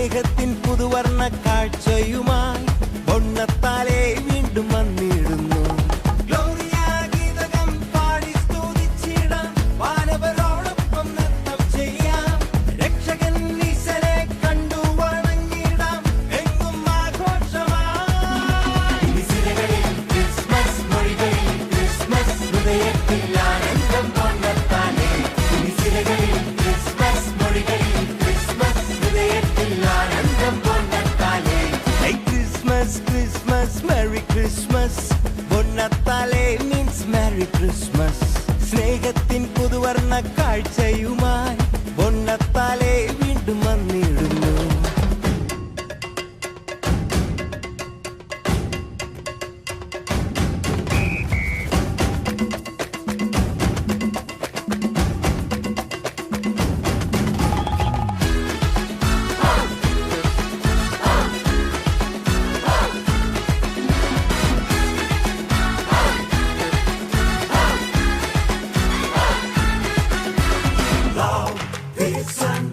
സ്നേഹത്തിൻ പുതുവർണ്ണ കാഴ്ചയുമായി പൊന്നത്താലെ വീണ്ടും വന്നിടുന്നു. Christmas, Merry Christmas. പൊന്നത്താലെ means Merry Christmas. സ്നേഹത്തിൻ പുതുവർണ്ണ കാഴ്ചയുമായി പൊന്നത്താലെ വീണ്ടും വന്നിടുന്നു.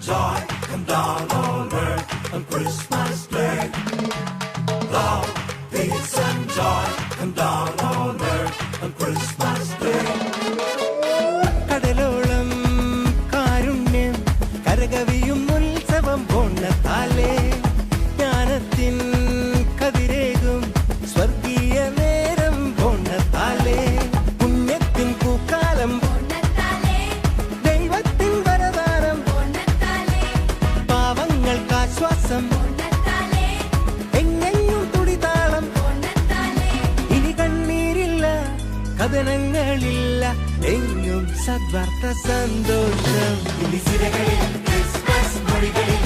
Joy come down on earth on Christmas Day. Love, peace and joy come down on earth on Christmas Day. കടലോളം കാരുണ്യം കരകവിയും ഉത്സവം പൊന്നത്താലെ ജ്ഞാനത്തിൻ കതിരേകും സ്വർഗീയ നേരം പൊന്നത്താലെ പുണ്യത്തിൻ പൂക്കാലം ശ്വാസം എങ്ങെങ്ങും തുടിതാളം ഇനി കണ്ണീരില്ല കഥനങ്ങളില്ല എങ്ങും സദ്വാർത്ത സന്തോഷം. ഇനി സിരകളിൽ ക്രിസ്മസ് മൊഴികളിൽ